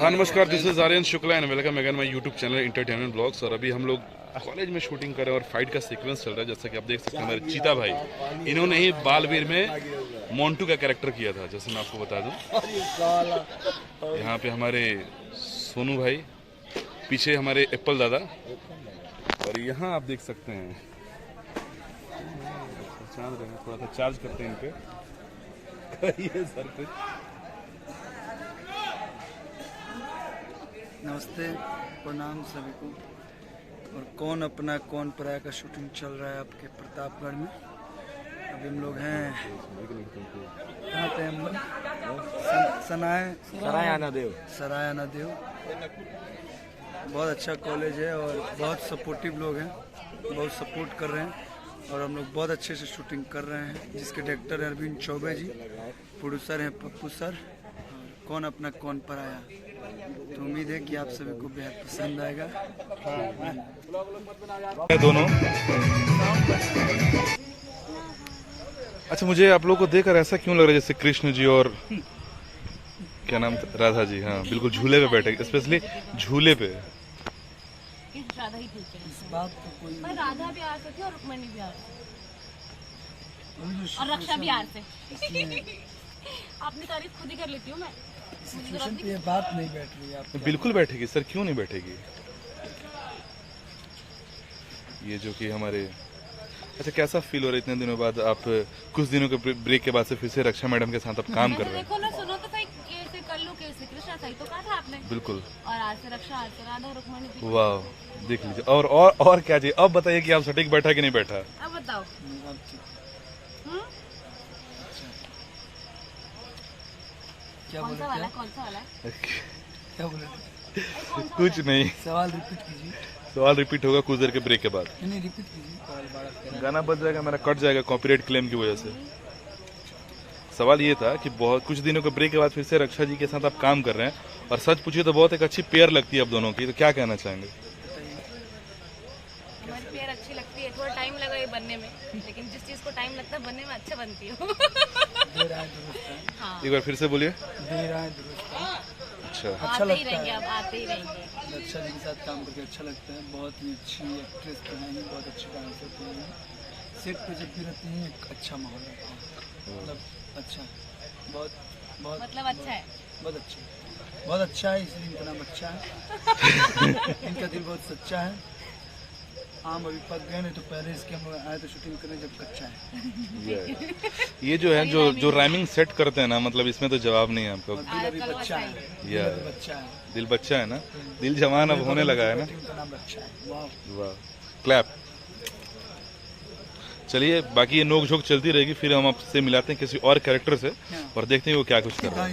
हाँ नमस्कार, this is Aryan Shukla and welcome again my YouTube channel entertainment blogs. और अभी हम लोग कॉलेज में शूटिंग कर रहे हैं और फाइट का सीक्वेंस चल रहा है। जैसा कि आप देख सकते हैं हमारे चीता भाई, इन्होंने ही बालवीर में मोंटू का कैरेक्टर किया था, जैसे मैं आपको बता दूं। यहाँ पे हमारे सोनू भाई, पीछे हमारे एप्पल दादा, और यहाँ आप देख सकते हैं थोड़ा सा चार्ज करते हैं इन पे। ये सर कुछ नमस्ते, प्रणाम सभी को। और कौन अपना कौन पराया का शूटिंग चल रहा है आपके प्रतापगढ़ में। अभी हम लोग हैं, कहाँ पे हम लोग? सराय देव। बहुत अच्छा कॉलेज है और बहुत सपोर्टिव लोग हैं, बहुत सपोर्ट कर रहे हैं और हम लोग बहुत अच्छे से शूटिंग कर रहे हैं। जिसके डायरेक्टर है अरविंद चौबे जी, प्रोड्यूसर हैं पप्पू सर। कौन अपना कौन पराया, तो उम्मीद है कि आप सभी को बेहद पसंद आएगा। दोनों अच्छा, मुझे आप लोगों को देखकर ऐसा क्यों लग रहा है जैसे कृष्ण जी और क्या नाम था, राधा जी। हाँ बिल्कुल झूले पे बैठे, स्पेशली झूले पे। राधा ही ठीक है। इस बात को कोई पर राधा भी आ सकती है और रुक्मणी भी आ सकती है और रक्षा भी आ सकती है। अपनी तारीफ खुद ही कर लेती हूँ मैं। सिचुएशन पे ये बात नहीं बैठ रही है आप। बिल्कुल बैठेगी सर, क्यों नहीं बैठेगी। ये जो कि हमारे, अच्छा कैसा फील हो रहा है इतने दिनों बाद, आप कुछ दिनों के ब्रेक के बाद से फिर से रक्षा मैडम के साथ आप काम कर रहे हैं। देखो ना, सुनो तो सही, कैसे कर लो, कैसे कृष्णा सही तो कहा था आपने। बिल्कुल। और आज से रक्षा, आज से राधा, रुक्मणी भी। वाह, देख लीजिए। और क्या चाहिए। अब बताइए कि आप सटीक बैठा कि नहीं बैठा। अब बताओ। क्या कौन बोले? सा वाला, कौन सा वाला? क्या बोले? कुछ नहीं, सवाल रिपीट कीजिए। सवाल रिपीट होगा कुछ देर के ब्रेक के बाद। नहीं, रिपीट कीजिए। गाना बज जाएगा, मेरा कट जाएगा कॉपीराइट क्लेम की वजह से। सवाल ये था कि बहुत कुछ दिनों के ब्रेक के बाद फिर से रक्षा जी के साथ आप काम कर रहे हैं और सच पूछिए तो बहुत एक अच्छी पेयर लगती है आप दोनों की, तो क्या कहना चाहेंगे। हमारी पेयर अच्छी लगती है, थोड़ा टाइम लगा ये बनने में, लेकिन जिस चीज को टाइम लगता है बनने में अच्छा बनती है। हाँ, एक बार फिर से बोलिए। अच्छा, अच्छा आते ही लगता रहेंगे, है। अब आते ही रहेंगे। रक्षा जी के साथ काम करके अच्छा लगता है। बहुत ही अच्छी एक्ट्रेस तो हैं, बहुत अच्छी डांसर तो हैं। सेट पे जब भी रहती हैं एक अच्छा माहौल रहता है, मतलब अच्छा, बहुत बहुत मतलब अच्छा है। बहुत अच्छा, बहुत अच्छा है, इसलिए इनका नाम अच्छा है। इनका दिल बहुत सच्चा है। आम अभी पक गए, नहीं तो पहले इसके हम लोग आए तो शूटिंग करने जब कच्चा है। ये जो है जो राइमिंग सेट करते हैं ना, मतलब इसमें तो जवाब नहीं है आपका। और दिल अभी बच्चा है, दिल यार अभी बच्चा है। दिल बच्चा है ना, दिल जवान अब होने लगा है ना। इनका नाम अच्छा है। वाह वाह, क्लैप। चलिए, बाकी ये नोक झोंक चलती रहेगी, फिर हम आपसे मिलाते हैं किसी और कैरेक्टर से और देखते हैं वो क्या कुछ कर रहा है।